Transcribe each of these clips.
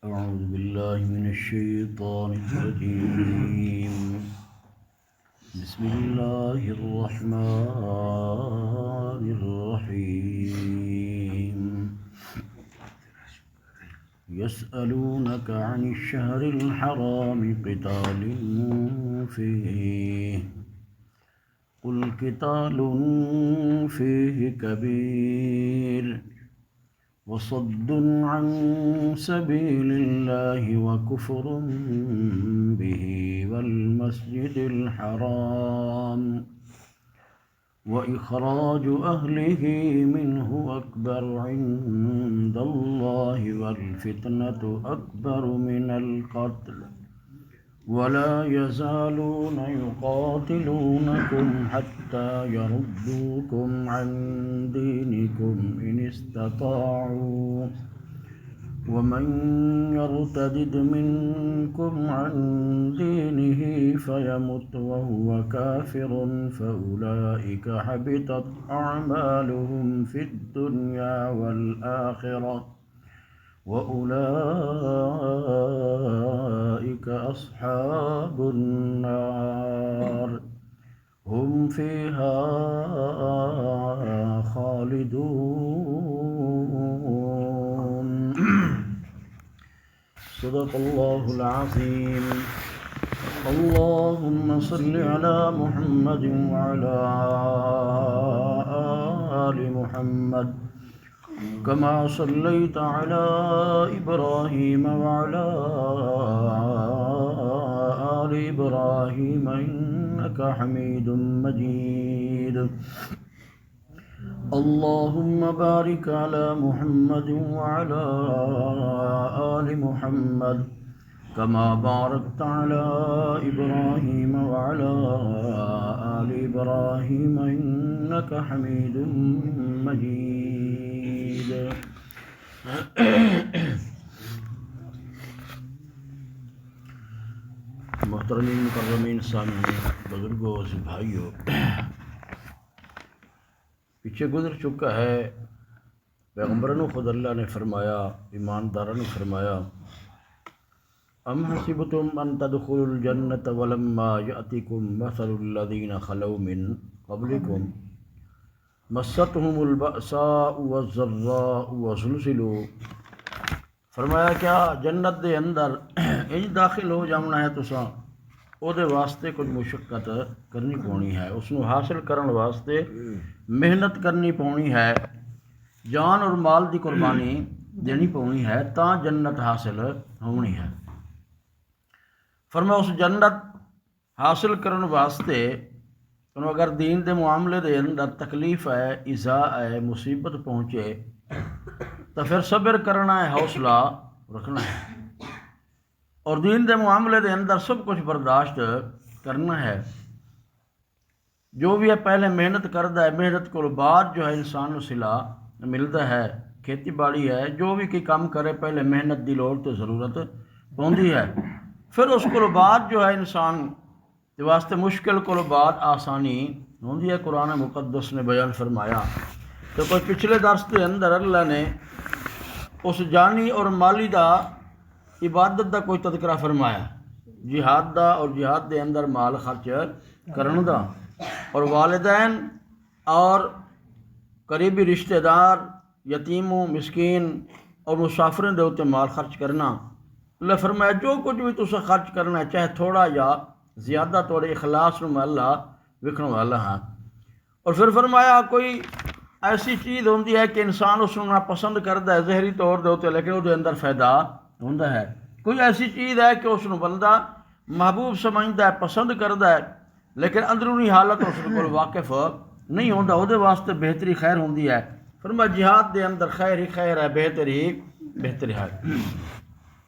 أعوذ بالله من الشيطان الرجيم. بسم الله الرحمن الرحيم. يسألونك عن الشهر الحرام قتال فيه قل قتال فيه كبير وصد عن سبيل الله وكفر به والمسجد الحرام وإخراج أهله منه أكبر عند الله والفتنة أكبر من القتل ولا يزالون يقاتلونكم حتى يردوكم عن دينكم إن استطاعوا ومن يرتد منكم عن دينه فيمت وهو كافر فأولئك حبطت أعمالهم في الدنيا والآخرة وأولئك أصحاب النار هم فيها خالدون. صدق الله العظيم. اللهم صل على محمد وعلى آل محمد كما صليت على إبراهيم وعلى آل إبراهيم إنك حميد مجيد. اللهم بارك على محمد وعلى آل محمد كما باركت على إبراهيم وعلى آل إبراهيم إنك حميد مجيد. محترمین مکرمین سامعین، بزرگوں اور بھائیوں، پیچھے گزر چکا ہے پیغمبرانو خود اللہ نے فرمایا، ایمانداروں نے فرمایا، ام حسبتم ان تدخلوا الجنة ولما يأتكم مثل الذين خلوا من قبلكم مستهم البأساء والضراء وزلزلوا. فرمایا کیا جنت دے اندر انج داخل ہو جانا ہے تساں او دے واسطے کچھ مشقت کرنی پونی ہے، اس نو حاصل کرن واسطے محنت کرنی پونی ہے، جان اور مال دی قربانی دینی پونی ہے تاں جنت حاصل ہونی ہے. فرمایا اس جنت حاصل کرن واسطے تنوں اگر دین دے معاملے دے اندر تکلیف ہے، ایذا ہے، مصیبت پہنچے تو پھر صبر کرنا ہے، حوصلہ رکھنا ہے، اور دین دے معاملے دے اندر سب کچھ برداشت کرنا ہے. جو بھی ہے پہلے محنت کردا ہے، محنت کو بعد جو ہے انسان نو صلہ ملدا ہے. کھیتی باڑی ہے، جو بھی کوئی کام کرے پہلے محنت دی لوڑ تے ضرورت پوندی ہے، پھر اس کو بعد جو ہے انسان کے واسطے مشکل کو بعد آسانی ہوندی ہے. قرآن مقدس نے بیان فرمایا تو کوئی پچھلے درس کے اندر اللہ نے اس جانی اور مالی دا عبادت دا کوئی تذکرہ فرمایا، جہاد دا، اور جہاد دے اندر مال خرچ کرن دا، اور والدین اور قریبی رشتہ دار، یتیموں، مسکین اور مسافروں دے اوتے مال خرچ کرنا. اللہ فرمایا جو کچھ بھی تسا خرچ کرنا ہے چاہے تھوڑا یا زیادہ، توڑے اخلاص نو میں اللہ وکھن والا ہاں. اور پھر فرمایا کوئی ایسی چیز ہوندی ہے کہ انسان اس نو پسند کردا ہے ظاہری طور دے اوتے، لیکن وہ دے اندر فائدہ ہوندا ہے. کوئی ایسی چیز ہے کہ اس نو بندہ محبوب سمجھدا ہے، پسند کردا ہے، لیکن اندرونی حالت اس کو واقف نہیں ہوندا، وہ دے واسطے بہتری خیر ہوندی ہے. فرمایا جہاد دے اندر خیر ہی خیر ہے، بہتر ہی بہتر ہے.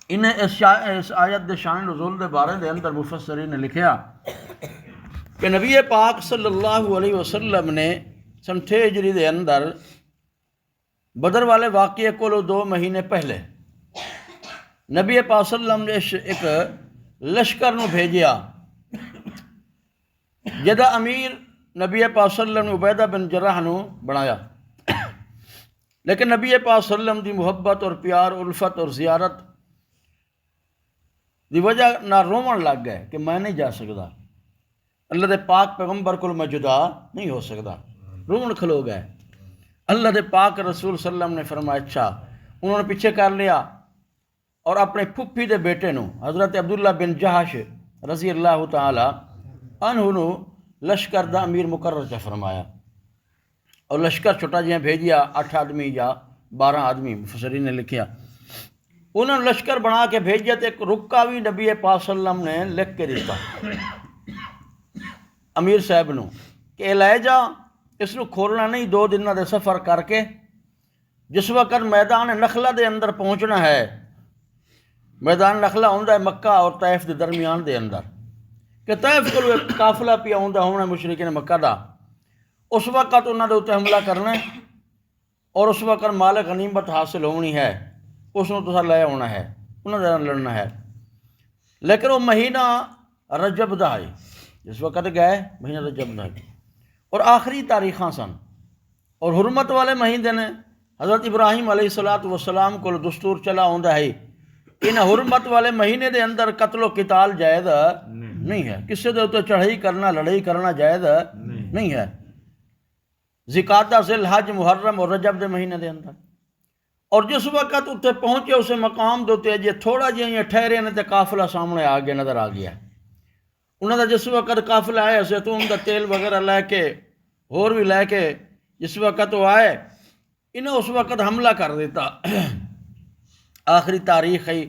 انہیں اس آیت دے شان نزول دے بارے دے اندر مفسرین نے لکھیا کہ نبی پاک صلی اللہ علیہ وسلم نے سن 6 ہجری دے اندر بدر والے واقعے کو 2 مہینے پہلے نبی پاک صلی اللہ علیہ وسلم نے ایک لشکر نو بھیجیا، جدا امیر نبی پاک صلی اللہ علیہ وسلم نے عبیدہ بن جراح نو بنایا. لیکن نبی پاک صلی اللہ علیہ وسلم دی محبت اور پیار، الفت اور زیارت دی وجہ نہ رومن لگ گئے کہ میں نہیں جا سکتا، اللہ دے پاک پیغمبر کو میں جدا نہیں ہو سکتا، رومن کھلو گئے۔ اللہ دے پاک رسول صلی اللہ علیہ وسلم نے فرمایا اچھا، انہوں نے پیچھے کر لیا اور اپنے پھپھی دے بیٹے نو حضرت عبداللہ بن جہش رضی اللہ تعالی عنہ نو لشکر دا امیر مقرر چا فرمایا، اور لشکر چھوٹا جہاں بھیجیا 8 آدمی یا 12 آدمی مفسرین نے لکھیا، انہوں نے لشکر بنا کے بھیجیا تو ایک رکا بھی نبی پاک صلی اللہ علیہ وسلم نے لکھ کے دیتا امیر صاحب نو کہ لے جا، اس نو کھولنا نہیں، 2 دن دے سفر کر کے جس وقت میدان نخلا دے اندر پہنچنا ہے، میدان نخلا ہوندا ہے مکہ اور طائف دے درمیان دے اندر، کہ طائف کو ایک قافلہ پیا ہوندا ہونا مشرکین مکہ دا، اس وقت انہاں دے اوتے حملہ کرنا ہے اور اس وقت مال غنیمت حاصل ہونی ہے، اس نو تساں لے آنا ہے، انہاں دے نال لڑنا ہے۔ لیکن وہ مہینہ رجب دا ہے، جس وقت گئے مہینہ رجب دا ہے اور آخری تاریخاں سن اور حرمت والے مہینے نے حضرت ابراہیم علیہ السلام کو دستور چلا ہوندا ہے ان حرمت والے مہینے دے اندر قتل و قتال جائز نہیں ہے، کسے دے اوتے چڑھائی کرنا لڑائی کرنا جائز نہیں ہے، ذوالقعدہ ذی الحج محرم اور رجب دے مہینے دے اندر۔ اور جس وقت اتنے پہنچے اسے مقام دوتے جی تھوڑا جہاں ٹھہرے نے تے قافلہ سامنے آ گیا نظر آ گیا، انہوں نے جس وقت قافلہ آئے زیتون دا تیل وغیرہ لے کے اور بھی لے کے جس وقت وہ آئے انہیں اس وقت حملہ کر دیتا، آخری تاریخ ہے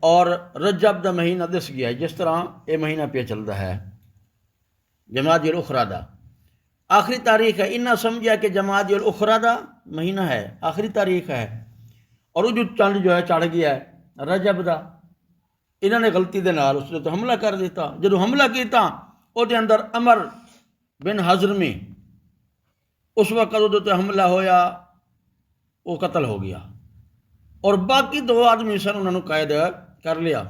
اور رجب دا مہینہ دس گیا ہے، جس طرح یہ مہینہ پہ چلتا ہے جمادی الاخری دا آخری تاریخ ہے، انہاں سمجھا کہ جمادی الاخری دا مہینہ ہے آخری تاریخ ہے، اور وہ جو چند جو ہے چڑھ گیا ہے رجب دا، انہوں نے غلطی دے نال اس نے تو حملہ کر دیتا، جدو حملہ کیتا او دے اندر عمر بن حضرمی اس وقت وہ تے حملہ ہویا وہ قتل ہو گیا، اور باقی 2 آدمی سن انہوں نے قید کر لیا،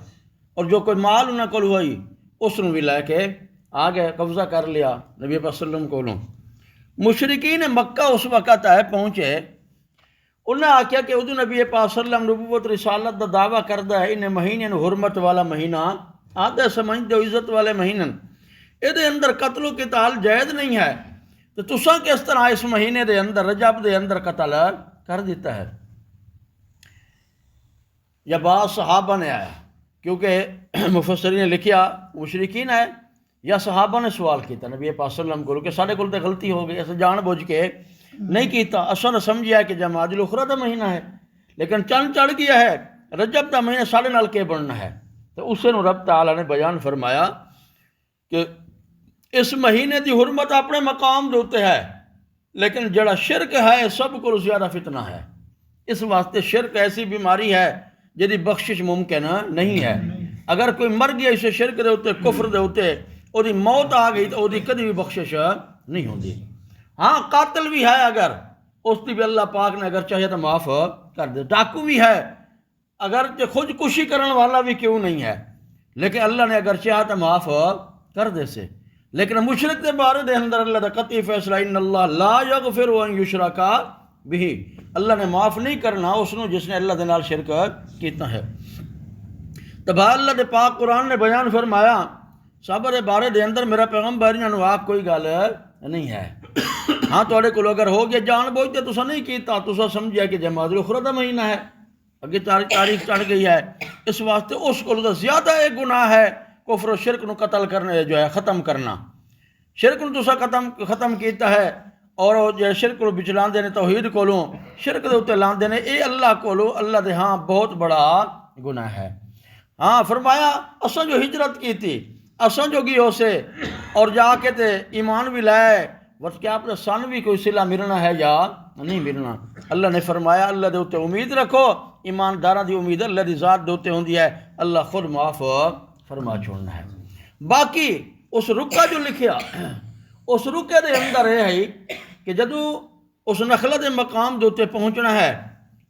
اور جو کوئی مال انہوں کو ہوئی اس نے بھی لے کے آ گئے قبضہ کر لیا نبی پاک صلی اللہ علیہ وسلم کو۔ مشرکین مکہ اس وقت آئے پہنچے، انہوں نے آکھیا کہ ادو نبی پاک صلی اللہ علیہ وسلم نبوت رسالت دا دعویٰ کردہ ہے، انہیں مہینے حرمت والا مہینہ آدھے سمجھ دو عزت والے مہینہ، یہ اندر قتل و قتال جائز نہیں ہے، تو تساں کس طرح اس مہینے دے اندر رجب دے اندر قتل کر دیتا ہے؟ یا بعض صحابہ نے آیا، کیونکہ مفسرین نے لکھیا مشرکین ہے یا صحابہ نے سوال کیتا نبی پاک صلی اللہ علیہ وسلم کو کہ سارے کول تے غلطی ہو گئی، ایسے جان بوجھ کے نہیں کیتا، اساں نے سمجھیا کہ جمادی الاخری دا مہینہ ہے، لیکن چند چڑھ گیا ہے رجب دا مہینہ ساڑھے نال کے بننا ہے، تو اسے نو رب تعالیٰ نے بیان فرمایا کہ اس مہینے دی حرمت اپنے مقام دوتے ہے، لیکن جڑا شرک ہے سب کو زیادہ فتنہ ہے، اس واسطے شرک ایسی بیماری ہے جدی بخشش ممکن نہیں ہے، اگر کوئی مر گیا اسے شرک دے ہوتے کفر دے ہوتے او دی موت آ گئی تو او دی کدی بھی بخشش نہیں ہوندی۔ ہاں قاتل بھی ہے اگر اس دی بھی اللہ پاک نے اگر چاہے تو معاف کر دے، ڈاکو بھی ہے اگر خودکشی کرنے والا بھی کیوں نہیں ہے، لیکن اللہ نے اگر چاہا تو معاف کر دے سے، لیکن مشرک دے بارے دے اندر اللہ دا قطعی فیصلہ ان اللہ لا یغفر ان یشرک بھی، اللہ نے معاف نہیں کرنا اس نے جس نے اللہ دے نال شرک کیتا ہے۔ تب اللہ دے پاک قرآن نے بیان فرمایا صحابہ دے بارے دے اندر میرا پیغمبر انہاں نو آپ کوئی گل نہیں ہے، ہاں تھوڑے کو اگر ہو گیا جان بوجھتے تسا نہیں کیتا، تسا سمجھیا کہ جمادی الاخری دا مہینہ ہے، اگے تاریخ چڑھ گئی ہے، اس واسطے اس کو زیادہ ایک گناہ ہے کفر و شرک نو قتل کرنے جو ہے ختم کرنا، شرک نو تسا ختم کیتا ہے، اور جو شرک کو بچلاندے نے توحید کولوں شرک دے اوتے لاندے نے، اے اللہ کولوں اللہ دے ہاں بہت بڑا گناہ ہے۔ ہاں فرمایا اساں جو ہجرت کی تھی اساں جو گئی اسے اور جا کے تے ایمان بھی لائے وقت کیا اپنے سن بھی کوئی صلہ ملنا ہے یا نہیں ملنا، اللہ نے فرمایا اللہ دے اوتے امید رکھو، ایمانداراں دی امید اللہ دی ذات دے اوتے ہوندی ہے، اللہ خود معاف فرما چھوڑنا ہے۔ باقی اس رکا جو لکھیا اس رکے دے اندر یہ ہے کہ جدو اس نخلہ دے مقام دے اوتے پہنچنا ہے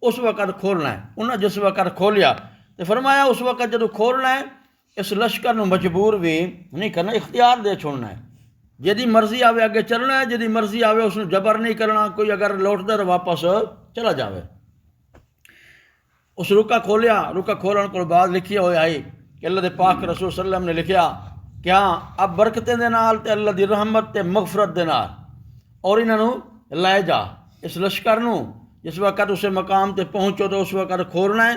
اس وقت کھولنا ہے، انہاں جس وقت کھولیا تو فرمایا اس وقت جدو کھولنا ہے اس لشکر نو مجبور بھی نہیں کرنا، اختیار دے چھوڑنا ہے، جدی مرضی آوے اگے چلنا ہے، جدی مرضی آوے اس نے جبر نہیں کرنا، کوئی اگر لوٹ دے واپس چلا جاوے۔ اس رکا کھولیا، رکا کھولن کو بعد لکھیا ہویا ہے کہ کہ اللہ دے پاک رسول صلی اللہ علیہ وسلم نے لکھیا کہ ہاں اب برکتیں دے نال تے اللہ دی رحمت تے مغفرت دے نال اور انہاں نو لے جا اس لشکر نو جس وقت اسے مقام تے پہنچو تو اس وقت کھولنا ہے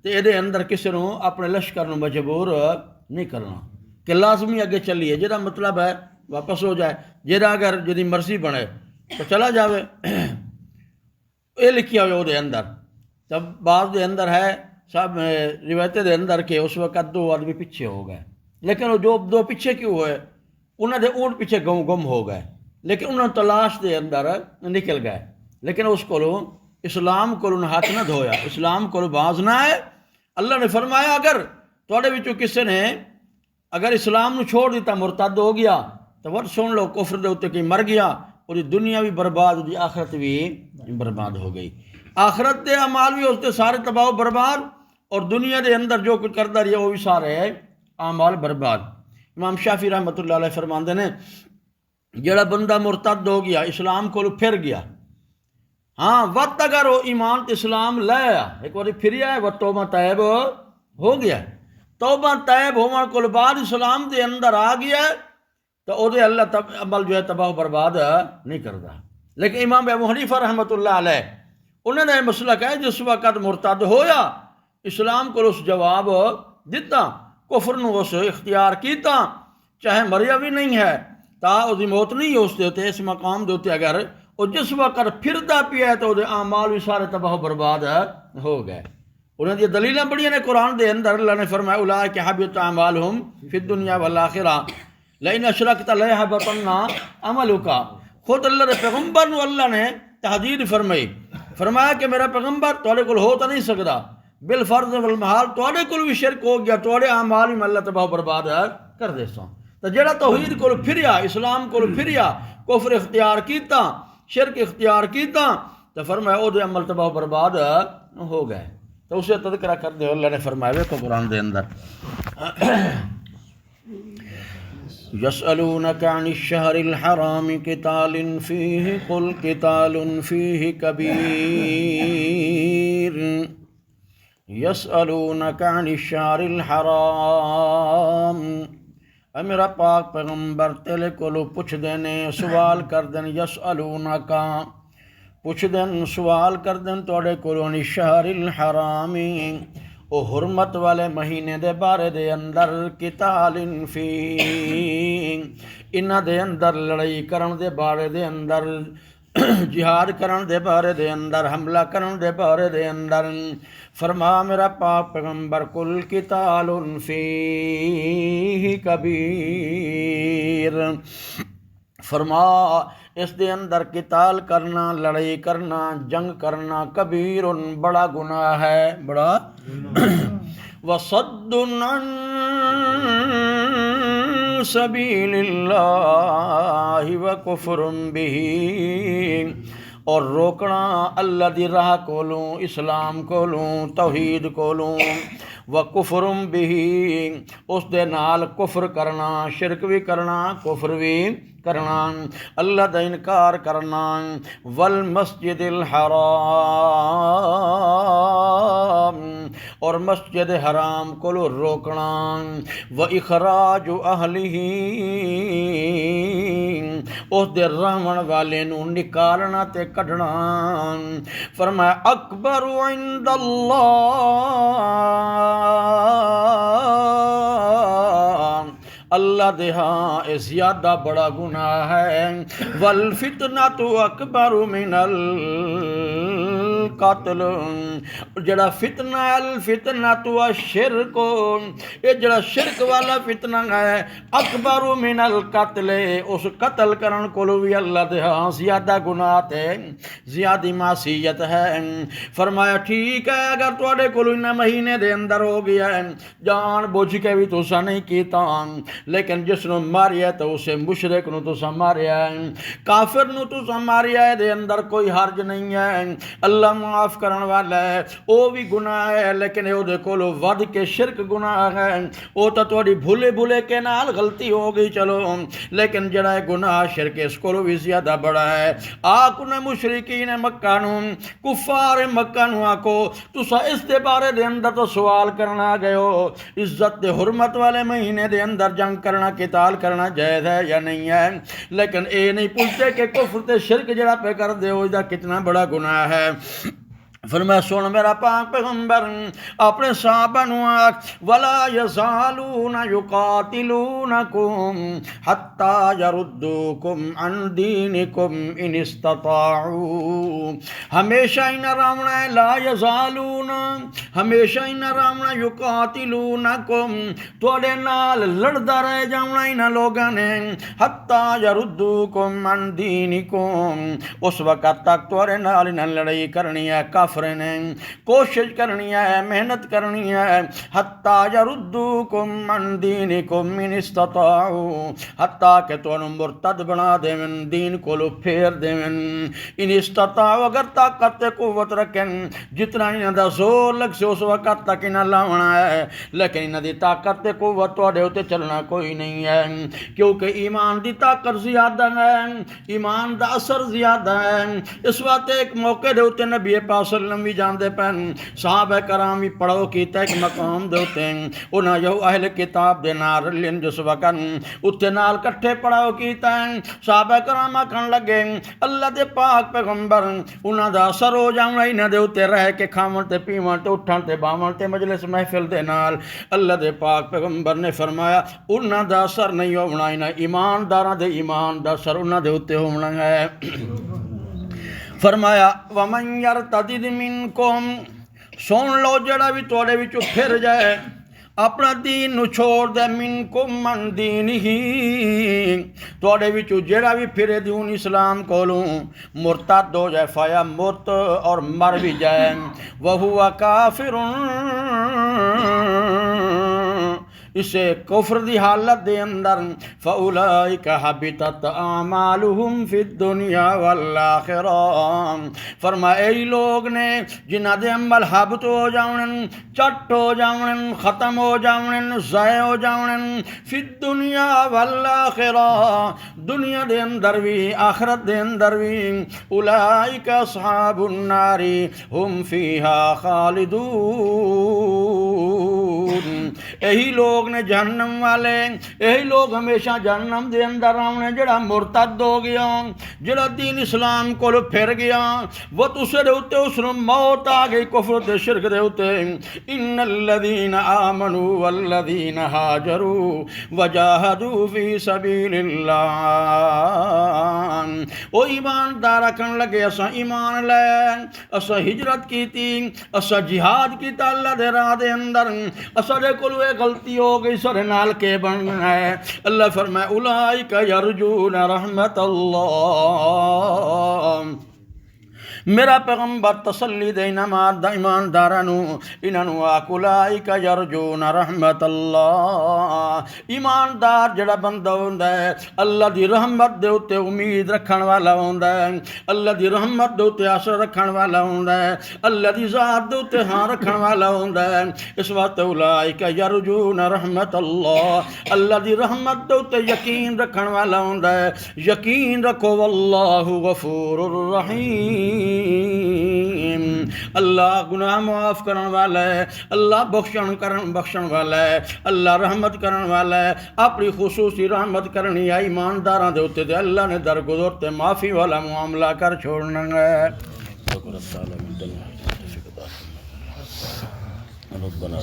تے اے دے اندر کسی نو اپنے لشکر نو مجبور نہیں کرنا کہ لازمی اگے چلیے جہاں مطلب ہے واپس ہو جائے جہاں اگر جدی مرضی بنے تو چلا جاوے یہ لکھیا ہوئے وہ دے اندر تب بعض دے اندر ہے سب روایتیں دے اندر کہ اس وقت 2 آدمی پیچھے ہو گئے لیکن وہ جو 2 پیچھے کیوں ہوئے انہوں دے اونٹ پیچھے گم ہو گئے لیکن انہوں نے تلاش دے اندر نکل گئے لیکن اس کو اسلام کو ہاتھ نہ دھویا اسلام کو باز نہ ہے اللہ نے فرمایا اگر تھوڑے وچوں کسی نے اگر اسلام نو چھوڑ دیتا مرتد ہو گیا تو وہ سن لو کفر دے اوتے کہ مر گیا اور دنیا بھی برباد دی آخرت بھی برباد ہو گئی آخرت دے اعمال بھی اس دے سارے تباہ و برباد اور دنیا دے اندر جو کچھ کرتا رہیا وہ بھی سارے اعمال برباد امام شافعی رحمۃ اللہ علیہ فرماندے نے جڑا بندہ مرتد ہو گیا اسلام کو پھر گیا ہاں وقت اگر وہ ایمان تے اسلام لے آیا ایک بار پھر آیا وہ توبہ طیب ہو گیا توبہ طیب ہونے کو بعد اسلام دے اندر آ گیا تو او دے اللہ عمل جو ہے تباہ و برباد نہیں کرتا لیکن امام ابو حنیفہ رحمۃ اللہ علیہ انہوں نے مسلک ہے جس وقت مرتد ہویا اسلام کو اس جواب دیتا کفر نو اس اختیار کیتا چاہے مریا بھی نہیں ہے تا او دی موت نہیں اس دے اس مقام دے اوتے اگر اور جس وقت پھردا پیا ہے تو وہ اعمال بھی سارے تباہ و برباد ہو گئے انہوں نے دلیلیں بڑی نے قرآن دے اندر اللہ نے فرمایا اولئک حبط اعمالہم فی الدنیا والآخرہ لئن اشرکت لیحبطن عملک خود اللہ دے پیغمبر نو اللہ نے تحدید فرمایا کہ میرا پیغمبر تواڈے کول ہو تو نہیں سکدا بالفرض والمحال تواڈے کول بھی شرک ہو گیا تواڈے اعمال میں اللہ تباہ و برباد کر دے سو تو جڑا توحید کول پھریا اسلام کول پھریا کفر اختیار کیتا شرک اختیار کیتا تو فرمایا او دے عمل تباہ و برباد ہو گئے تو اسے تذکرہ کر دے اللہ نے فرمایا تو قرآن دے اندر يسألونك عن الشهر الحرام قتال فيه قل قتال فيه كبير يسألونك عن الشهر الحرام اے میرا پاک پیغمبر تیرے کولو پوچھ دینے سوال کر دین یسألونک پوچھ دین سوال کر دین توڑے کولو عن الشهر الحرام او حرمت والے مہینے دے بارے دے اندر قتال فی انہاں دے اندر لڑائی کرن دے بارے دے اندر جہاد کرن دے بارے دے اندر حملہ کرن دے بارے دے اندر فرما میرا پاک پیغمبر کل قتال فیہ کبیر فرما اس دے اندر قتال کرنا لڑائی کرنا جنگ کرنا کبیر بڑا گناہ ہے بڑا وصد عن سبیل اللہ وکفر بہ اور روکنا اللہ دی راہ کولوں اسلام کولوں توحید کولوں وکفر بہ اس دے نال کفر کرنا شرک بھی کرنا کفر بھی کرنا اللہ دا انکار کرنا والمسجد الحرام اور مسجد حرام کو روکنا واخراج اہلہ اس دے رہن والے نو نکالنا تے کڈنا فرمایا اکبر عند اللہ دے ہاں اے زیادہ بڑا گناہ ہے والفتنۃ اکبر من القتل جڑا فتنہ الفتنۃ الشرک یہ جڑا شرک والا فتنہ ہے اکبر من القتل اس قتل کرن کولو بھی اللہ دے ہاں زیادہ گناہ تے زیادہ معصیت ہے فرمایا ٹھیک ہے اگر تواڈے کولو انہاں مہینے دے اندر ہو گیا ہے جان بوجھ کے بھی تساں نہیں کیتا لیکن جس نو ماریا تو اسے مشرک نو تو ماریا ہے کافر نو تو ماریا ہے دے اندر کوئی حرج نہیں ہے اللہ معاف کرن والا ہے وہ بھی گناہ ہے لیکن وہ دے کولو ود کے شرک گناہ ہے وہ تو تھوڑی بھولے بھولے کے نال غلطی ہو گئی چلو لیکن جڑا ہے گناہ شرک اس کولو بھی زیادہ بڑا ہے آکو نے مشرکین مکہ نو کفار مکہ نو آکو تسا اس دے بارے دے اندر تو سوال کرنا گئے ہو عزت دے حرمت والے مہینے دے اندر جنگ کرنا قتال کرنا جائز ہے یا نہیں ہے لیکن اے نہیں پوچھتے کہ کفر تے شرک جڑا پہ کر دے ہو اس دا کتنا بڑا گناہ ہے فرمایا سن میرا پاک پیغمبر اپنے صحابہ نو آکھ ولا یزالون یقاتلونکم حتی یردوکم عن دینکم ان استطاعوا ہمیشہ ہی نہ راونا ہے لا یزالون ہمیشہ ہی نہ راونا یقاتلونکم توڑے نال لڑدا رہ جاونا ہی نہ لوگاں نے حتی یردوکم عن دینکم اس وقت تک توڑے نال نہ لڑائی کرنی ہے نے کوشش کرنی ہے محنت کرنی ہے حتی یردوکم عن دینکم ان استطاعوا حتی کہ تو مرتد بنا دیون دین کو لو پھیر دیون ان استطاعوا اگر طاقت قوت رکھن جتنا انہاں دا زور لگ سے اس وقت تک انہاں لاونا ہے لیکن انہاں دی طاقت قوت تواڈے اوتے چلنا کوئی نہیں ہے کیونکہ ایمان دی طاقت زیادہ ہے ایمان دا اثر زیادہ ہے اس وقت ایک موقع دے اوتے نبی پاک بھی جاندے پن صحابہ کرام بھی پڑھو کیتا ایک مقام دے ہوتے ہیں انہاں یہو اہل کتاب دے نال لین جس وقت اتنے نال کٹھے پڑھو کیتا ہے صحابہ کرام آکھن لگے اللہ دے پاک پیغمبر انہاں دا اثر ہو جاونا انہاں دے اوتے رہ کے کھاون تے پیون تے اٹھن تے باون تے مجلس محفل دے نال اللہ دے پاک پیغمبر نے فرمایا انہاں دا اثر نہیں ہونا انہاں ایمانداراں دے ایمان دا اثر انہاں دے اوتے ہونا ہے فرمایا وَمَنْ يَرْتَدِدْ مِنْكُمْ سن لو جڑا بھی توڑے وچوں پھر جائے اپنا دین نو چھوڑ دے منکم من دینہی توڑے وچوں جڑا بھی پھرے دین اسلام کولوں مرتد ہو جائے فایا مت اور مر بھی جائے وَهُوَ كَافِرٌ اسے کفر دی حالت دے اندر فَأُولَئِكَ حَبِطَتْ أَعْمَالُهُمْ فِي الدُّنْيَا وَالْآخِرَةِ فرمایا ای لوگ نے جنہ دے عمل حبط ہو جاؤن چٹ ہو جاؤن ختم ہو جاؤن ضائع ہو جاؤن فی الدنیا والآخرہ دنیا دے اندر بھی آخرت دے اندر بھی اولئک اصحاب النار ہم فیہا خالدون یہی لوگ نے جہنم والے یہی لوگ ہمیشہ جہنم دے اندر آنے جڑا مرتد ہو گیا جڑا دین اسلام کو پھر گیا وہ تسے دے ہوتے اس نے موت آ گئی کفر دے شرک دے ہوتے ان الذین آمنوا والذین ہاجروا وجاہدوا فی سبیل اللہ او ایماندار رکھن لگے اسا ایمان لے اسا ہجرت کی تھی اسا جہاد کیتا اللہ دے راہ دے اندر اسا دے کول غلطی ہو گئی سر نال کے بننا ہے اللہ فرمائے اولئک یرجون رحمت اللہ میرا پیغمبر تسلی دے ایماندارانو انہوں اولئک یرجون رحمت اللہ ایماندار جڑا بندہ ہوندا ہے اللہ دی رحمت دے اوتے امید رکھن والا ہوندا ہے اللہ دی رحمت دے اوتے آسر رکھن والا ہوندا ہے اللہ دی ذات دے اوتے ہاں رکھن والا ہوندا ہے اس وقت اولئک یرجون رحمت اللہ اللہ دی رحمت دے اوتے یقین رکھن والا ہوندا ہے یقین رکھو واللہ غفور الرحیم اللہ گناہ معاف کرن والا ہے اللہ بخشن والا ہے اللہ رحمت کرن والا ہے اپنی خصوصی رحمت کرنی ہے ایمانداراں دے اوتے تے اللہ نے درگزر تے معافی والا معاملہ کر چھوڑنا ہے ربنا